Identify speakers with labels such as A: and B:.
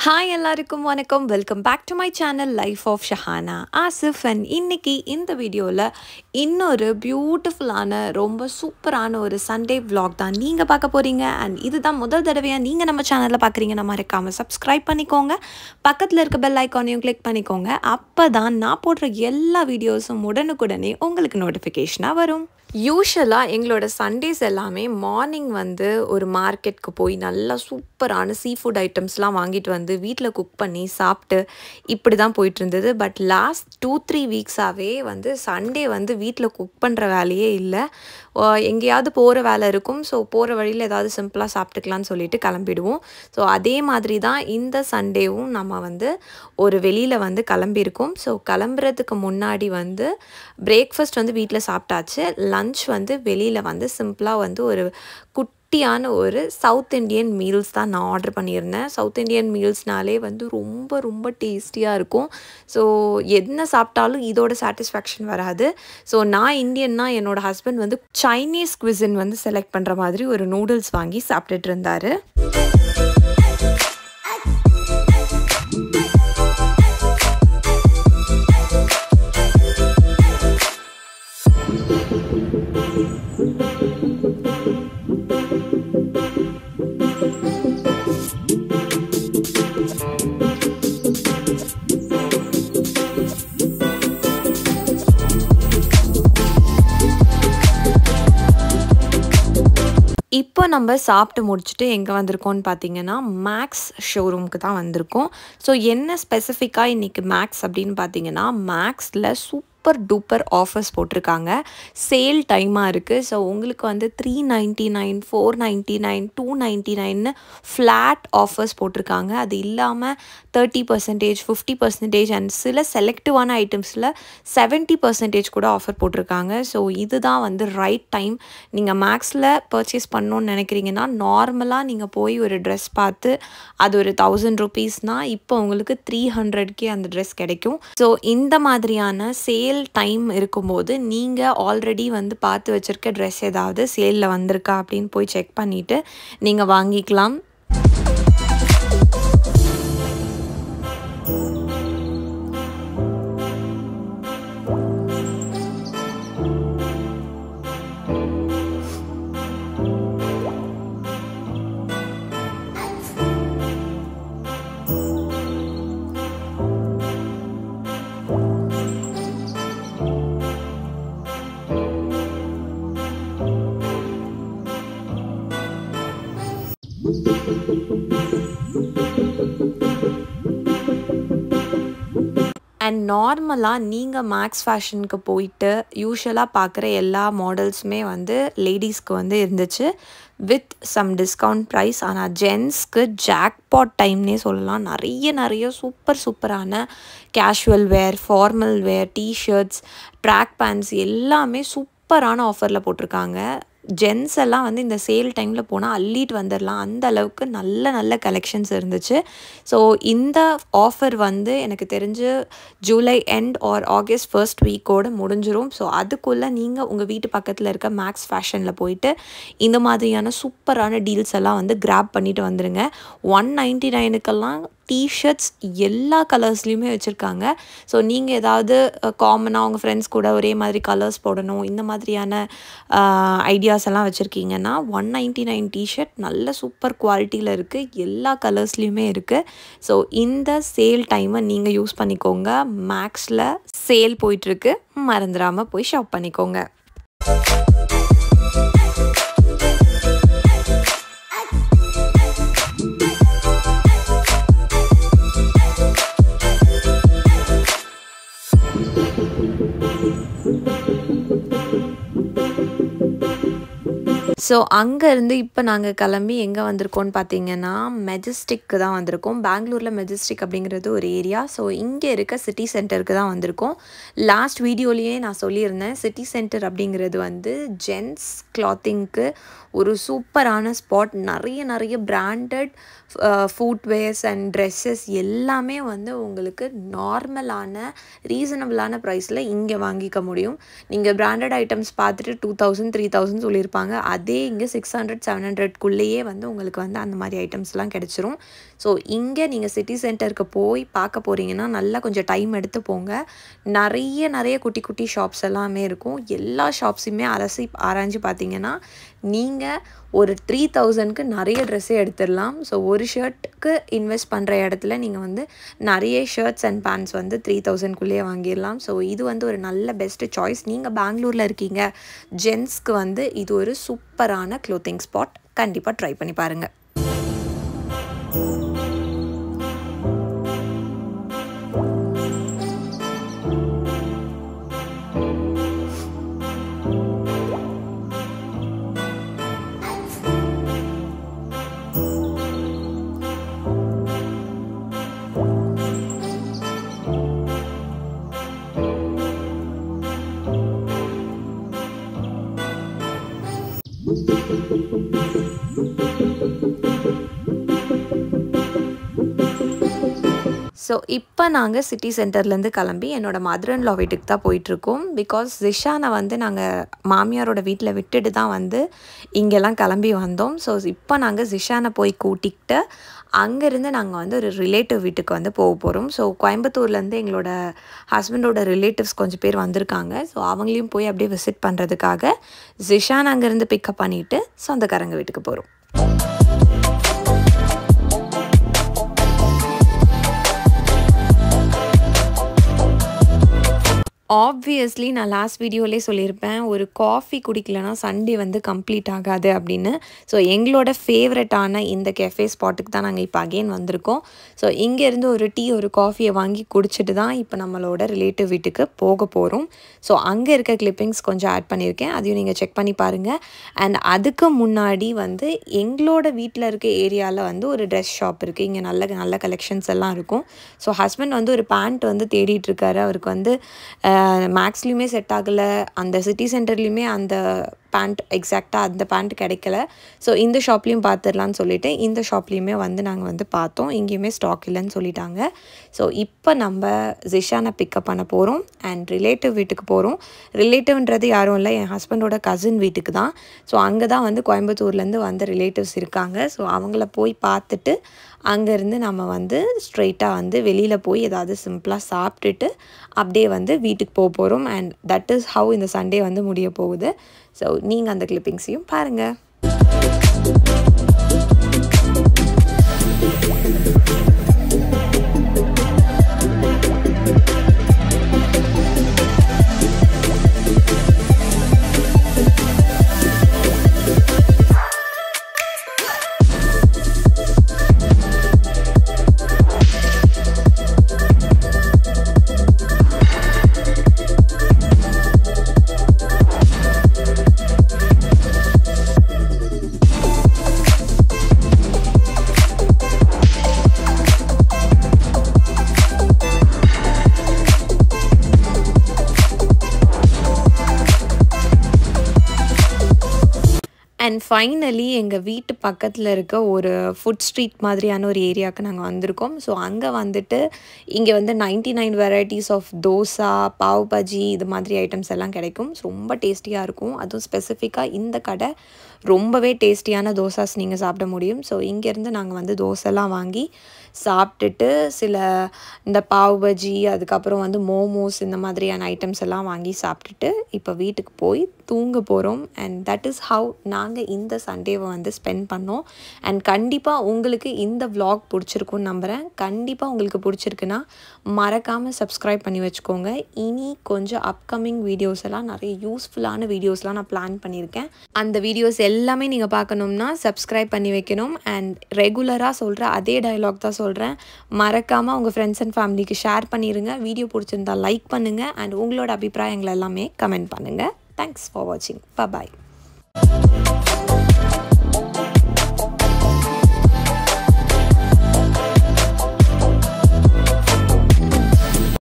A: Hi எல்லாருக்கும் வணக்கம். Welcome back to my channel life of Shahana Asif. And இன்னைக்கு இந்த வீடியோவில் இன்னொரு பியூட்டிஃபுல்லான ரொம்ப சூப்பரான ஒரு சண்டே vlog தான் நீங்கள் பார்க்க போகிறீங்க. அண்ட் இதுதான் முதல் தடவையாக நீங்கள் நம்ம சேனலில் பார்க்குறீங்கன்னா மறக்காமல் சப்ஸ்கிரைப் பண்ணிக்கோங்க. பக்கத்தில் இருக்க பெல் ஐக்கானையும் கிளிக் பண்ணிக்கோங்க. அப்போ தான் நான் போடுற எல்லா வீடியோஸும் உடனுக்குடனே உங்களுக்கு நோட்டிஃபிகேஷனாக வரும். யூஷுவலாக எங்களோட சண்டேஸ் எல்லாமே மார்னிங் வந்து ஒரு மார்க்கெட்டுக்கு போய் நல்லா சூப்பரான சீ ஃபுட் ஐட்டம்ஸ்லாம் வாங்கிட்டு வந்து வீட்டில் குக் பண்ணி சாப்பிட்டு இப்படி தான் போயிட்டு இருந்தது. பட் லாஸ்ட் 2-3 வீக்ஸாகவே வந்து சண்டே வந்து வீட்டில் குக் பண்ணுற வேலையே இல்லை. எங்கேயாவது போகிற வேலை இருக்கும். ஸோ போகிற வழியில் ஏதாவது சிம்பிளாக சாப்பிட்டுக்கலான்னு சொல்லிட்டு கிளம்பிடுவோம். ஸோ அதே மாதிரி தான் இந்த சண்டேவும் நம்ம வந்து ஒரு வெளியில் வந்து கிளம்பியிருக்கோம். ஸோ கிளம்புறதுக்கு முன்னாடி வந்து பிரேக்ஃபாஸ்ட் வந்து வீட்டில் சாப்பிட்டாச்சு. லன்ச் வந்து வெளியில் வந்து சிம்பிளாக வந்து ஒரு குட்டியான ஒரு சவுத் இண்டியன் மீல்ஸ் தான் நான் ஆர்டர் பண்ணியிருந்தேன். சவுத் இண்டியன் மீல்ஸ்னாலே வந்து ரொம்ப ரொம்ப டேஸ்டியாக இருக்கும். ஸோ என்ன சாப்பிட்டாலும் இதோட சாட்டிஸ்ஃபேக்ஷன் வராது. ஸோ நான் இந்தியன்னா என்னோடய ஹஸ்பண்ட் வந்து சைனீஸ் குவிசின் வந்து செலக்ட் பண்ணுற மாதிரி ஒரு நூடுல்ஸ் வாங்கி சாப்பிட்டுட்டு இருந்தார். இப்போ நம்ம சாப்பிட்டு முடிச்சுட்டு எங்கே வந்திருக்கோம்னு பார்த்தீங்கன்னா மேக்ஸ் ஷோரூமுக்கு தான் வந்திருக்கோம். ஸோ என்ன ஸ்பெசிஃபிக்காக இன்றைக்கி மேக்ஸ் அப்படின்னு பார்த்தீங்கன்னா, மேக்ஸில் சூப்பர் டூப்பர் ஆஃபர்ஸ் போட்டிருக்காங்க. சேல் டைமாக இருக்குது. ஸோ உங்களுக்கு வந்து 399, 499, 299 ஃப்ளாட் ஆஃபர்ஸ் போட்டிருக்காங்க. அது இல்லாமல் 30%, 50% அண்ட் சில செலக்டிவான ஐட்டம்ஸில் 70% கூட ஆஃபர் போட்டிருக்காங்க. ஸோ இதுதான் வந்து ரைட் டைம். நீங்கள் மேக்ஸில் பர்ச்சேஸ் பண்ணணுன்னு நினைக்கிறீங்கன்னா, நார்மலாக நீங்கள் போய் ஒரு ட்ரெஸ் பார்த்து அது ஒரு 1000 ரூபீஸ்னால் இப்போ உங்களுக்கு 300க்கே அந்த ட்ரெஸ் கிடைக்கும். ஸோ இந்த மாதிரியான சேல் டைம் இருக்கும்போது நீங்கள் ஆல்ரெடி வந்து பார்த்து வச்சுருக்க ட்ரெஸ் ஏதாவது சேலில் வந்திருக்கா அப்படின்னு போய் செக் பண்ணிவிட்டு நீங்கள் வாங்கிக்கலாம். அண்ட் நார்மலாக நீங்கள் மேக்ஸ் ஃபேஷனுக்கு போயிட்டு யூஷுவலாக பார்க்குற எல்லா மாடல்ஸுமே வந்து லேடிஸ்க்கு வந்து இருந்துச்சு வித் சம் டிஸ்கவுண்ட் ப்ரைஸ். ஆனால் ஜென்ஸ்க்கு ஜாக்பாட் டைம்னே சொல்லலாம். நிறைய சூப்பரான கேஷுவல் வேர், ஃபார்மல் வேர், டிஷர்ட்ஸ், ட்ராக் பேண்ட்ஸ் எல்லாமே சூப்பரான ஆஃபரில் போட்டிருக்காங்க. ஜென்ஸ் எல்லாம் வந்து இந்த சேல் டைமில் போனால் அள்ளிட்டு வந்துடலாம். அந்த அளவுக்கு நல்ல கலெக்ஷன்ஸ் இருந்துச்சு. ஸோ இந்த ஆஃபர் வந்து எனக்கு தெரிஞ்சு July end or August first வீக்கோடு முடிஞ்சிரும். ஸோ அதுக்குள்ளே நீங்கள் உங்கள் வீட்டு பக்கத்தில் இருக்க மேக்ஸ் ஃபேஷனில் போயிட்டு இந்த மாதிரியான சூப்பரான டீல்ஸ் எல்லாம் வந்து கிராப் பண்ணிட்டு வந்துடுங்க. 199க்கெல்லாம் டிஷர்ட்ஸ் எல்லா கலர்ஸ்லேயுமே வச்சுருக்காங்க. ஸோ நீங்கள் ஏதாவது காமனாக உங்கள் ஃப்ரெண்ட்ஸ் கூட ஒரே மாதிரி கலர்ஸ் போடணும், இந்த மாதிரியான ஐடியாஸ் எல்லாம் வச்சுருக்கீங்கன்னா 199 டிஷர்ட் நல்ல சூப்பர் குவாலிட்டியில் இருக்குது. எல்லா கலர்ஸ்லேயுமே இருக்குது. ஸோ இந்த சேல் டைமை நீங்கள் யூஸ் பண்ணிக்கோங்க. மேக்ஸில் சேல் போயிட்டுருக்கு, மறந்துடாமல் போய் ஷாப் பண்ணிக்கோங்க. ஸோ அங்கேருந்து இப்போ நாங்கள் கிளம்பி எங்கே வந்திருக்கோம்னு பார்த்தீங்கன்னா மெஜஸ்டிக்கு தான் வந்திருக்கோம். பெங்களூரில் மெஜஸ்டிக் அப்படிங்கிறது ஒரு ஏரியா. ஸோ இங்கே இருக்க சிட்டி சென்டருக்கு தான் வந்திருக்கோம். லாஸ்ட் வீடியோலேயே நான் சொல்லியிருந்தேன், சிட்டி சென்டர் அப்படிங்கிறது வந்து ஜென்ஸ் கிளாத்திங்க்கு ஒரு சூப்பரான ஸ்பாட். நிறைய பிராண்டட் ஃபுட்வேர்ஸ் அண்ட் ட்ரெஸ்ஸஸ் எல்லாமே வந்து உங்களுக்கு நார்மலான ரீசனபிளான ப்ரைஸில் இங்கே வாங்கிக்க முடியும். நீங்கள் பிராண்டட் ஐட்டம்ஸ் பார்த்துட்டு 2000 3000 சொல்லியிருப்பாங்க. அதே இங்கே 600 700க்குள்ளேயே வந்து உங்களுக்கு வந்து அந்த மாதிரி ஐட்டம்ஸ்லாம் கிடச்சிரும். ஸோ இங்கே நீங்கள் சிட்டி சென்டருக்கு போய் பார்க்க போகிறீங்கன்னா நல்லா கொஞ்சம் டைம் எடுத்து போங்க. நிறைய குட்டி குட்டி ஷாப்ஸ் எல்லாமே இருக்கும். எல்லா ஷாப்ஸுமே ஆராய்ஞ்சு பார்த்தீங்கன்னா நீங்கள் ஒரு 3000க்கு நிறைய ட்ரெஸ்ஸே எடுத்துடலாம். ஸோ ஒரு ஷர்ட்டுக்கு இன்வெஸ்ட் பண்ணுற இடத்துல நீங்கள் வந்து நிறைய ஷர்ட்ஸ் அண்ட் பேண்ட்ஸ் வந்து 3000க்குள்ளேயே வாங்கிடலாம். ஸோ இது வந்து ஒரு நல்ல பெஸ்ட்டு சாய்ஸ். நீங்கள் பெங்களூரில் இருக்கீங்க, ஜென்ஸ்க்கு வந்து இது ஒரு சூப்பரான க்ளோத்திங் ஸ்பாட். கண்டிப்பாக ட்ரை பண்ணி பாருங்கள். ஸோ இப்போ நாங்கள் சிட்டி சென்டர்லேருந்து கிளம்பி என்னோடய மதர் இன் லா வீட்டுக்கு தான் போயிட்டுருக்கோம். பிகாஸ் ஜிஷானை வந்து நாங்கள் மாமியாரோட வீட்டில் விட்டுட்டு தான் வந்து இங்கெல்லாம் கிளம்பி வந்தோம். ஸோ இப்போ நாங்கள் ஜிஷானை போய் கூட்டிக்கிட்டு அங்கேருந்து நாங்கள் வந்து ஒரு ரிலேட்டிவ் வீட்டுக்கு வந்து போக போகிறோம். ஸோ கோயம்புத்தூர்லேருந்து எங்களோட ஹஸ்பண்டோட ரிலேட்டிவ்ஸ் கொஞ்சம் பேர் வந்திருக்காங்க. ஸோ அவங்களையும் போய் அப்படியே விசிட் பண்ணுறதுக்காக ஜிஷான் அங்கேருந்து பிக்கப் பண்ணிவிட்டு சொந்தக்காரங்க வீட்டுக்கு போகிறோம். ஆப்வியஸ்லி நான் லாஸ்ட் வீடியோலேயே சொல்லியிருப்பேன், ஒரு காஃபி குடிக்கலனா சண்டே வந்து கம்ப்ளீட் ஆகாது அப்படின்னு. ஸோ எங்களோட ஃபேவரட்டான இந்த கெஃபே ஸ்பாட்டுக்கு தான் நாங்கள் இப்போ அகெயின் வந்திருக்கோம். ஸோ இங்கேருந்து ஒரு டீ ஒரு காஃபியை வாங்கி குடிச்சிட்டு தான் இப்போ நம்மளோட ரிலேட்டிவ் வீட்டுக்கு போக போகிறோம். ஸோ அங்கே இருக்க கிளிப்பிங்ஸ் கொஞ்சம் ஆட் பண்ணியிருக்கேன், அதையும் நீங்கள் செக் பண்ணி பாருங்கள். அண்ட் அதுக்கு முன்னாடி வந்து எங்களோட வீட்டில் இருக்க ஏரியாவில் வந்து ஒரு ட்ரெஸ் ஷாப் இருக்குது. இங்கே நல்ல கலெக்ஷன்ஸ் எல்லாம் இருக்கும். ஸோ ஹஸ்பண்ட் வந்து ஒரு பேண்ட் வந்து தேடிட்டுருக்காரு. அவருக்கு வந்து மேக்ஸ்லேயுமே செட் ஆகலை, அந்த சிட்டி சென்டர்லேயுமே அந்த பேண்ட் எக்ஸாக்டாக அந்த பேண்ட் கிடைக்கல. ஸோ இந்த ஷாப்லேயும் பார்த்துடலான்னு சொல்லிவிட்டு இந்த ஷாப்லேயுமே வந்து நாங்கள் வந்து பார்த்தோம். இங்கேயுமே ஸ்டாக் இல்லைன்னு சொல்லிட்டாங்க. ஸோ இப்போ நம்ம ஜிஷானை பிக்கப் பண்ண போகிறோம் அண்ட் ரிலேட்டிவ் வீட்டுக்கு போகிறோம். ரிலேட்டிவ்ன்றது யாரும் இல்லை, என் ஹஸ்பண்டோட கசின் வீட்டுக்கு தான். ஸோ அங்கே தான் வந்து கோயம்புத்தூர்லேருந்து வந்த ரிலேட்டிவ்ஸ் இருக்காங்க. ஸோ அவங்கள போய் பார்த்துட்டு அங்கேருந்து நம்ம வந்து ஸ்ட்ரெயிட்டாக வந்து வெளியில் போய் ஏதாவது சிம்பிளாக சாப்பிட்டுட்டு அப்படியே வந்து வீட்டுக்கு போக போகிறோம். அண்ட் தட் இஸ் ஹவு இந்த சண்டே வந்து முடிய போகுது. ஸோ நீங்கள் அந்த கிளிப்பிங்ஸையும் பாருங்கள். அண்ட் ஃபைனலி எங்கள் வீட்டு பக்கத்தில் இருக்க ஒரு ஃபுட் ஸ்ட்ரீட் மாதிரியான ஒரு ஏரியாவுக்கு நாங்கள் வந்திருக்கோம். ஸோ அங்கே வந்துட்டு இங்கே வந்து 99 வெரைட்டிஸ் ஆஃப் தோசா, பாவ் பஜ்ஜி இது மாதிரி ஐட்டம்ஸ் எல்லாம் கிடைக்கும். ரொம்ப டேஸ்டியாக இருக்கும். அதுவும் ஸ்பெசிஃபிக்காக இந்த கடை ரொம்பவே டேஸ்டியான தோசாஸ் நீங்கள் சாப்பிட முடியும். ஸோ இங்கேருந்து நாங்கள் வந்து தோசைலாம் வாங்கி சாப்பிட்டுட்டு சில இந்த பாவ் பஜ்ஜி அதுக்கப்புறம் வந்து மோமோஸ் இந்த மாதிரியான ஐட்டம்ஸ் எல்லாம் வாங்கி சாப்பிட்டுட்டு இப்போ வீட்டுக்கு போய் தூங்க போகிறோம். அண்ட் தட் இஸ் ஹவ் நாங்கள் இந்த சண்டேவை வந்து ஸ்பெண்ட் பண்ணோம். அண்ட் கண்டிப்பாக உங்களுக்கு இந்த vlog பிடிச்சிருக்குன்னு நம்புகிறேன். கண்டிப்பாக உங்களுக்கு பிடிச்சிருக்குன்னா மறக்காமல் சப்ஸ்கிரைப் பண்ணி வச்சுக்கோங்க. இனி கொஞ்சம் அப்கமிங் வீடியோஸ் எல்லாம் நிறைய யூஸ்ஃபுல்லான வீடியோஸ்லாம் நான் பிளான் பண்ணியிருக்கேன். அந்த வீடியோஸ் எல்லாமே நீங்கள் பார்க்கணும்னா சப்ஸ்கிரைப் பண்ணி வைக்கணும். அண்ட் ரெகுலராக சொல்கிற அதே டயலாக் தான் சொல்கிறேன், மறக்காமல் உங்கள் ஃப்ரெண்ட்ஸ் அண்ட் ஃபேமிலிக்கு ஷேர் பண்ணிடுங்க. வீடியோ பிடிச்சிருந்தா லைக் பண்ணுங்கள் அண்ட் உங்களோட அபிப்பிராயங்கள் எல்லாமே கமெண்ட் பண்ணுங்கள். தேங்க்ஸ் ஃபார் வாட்சிங். பாய்.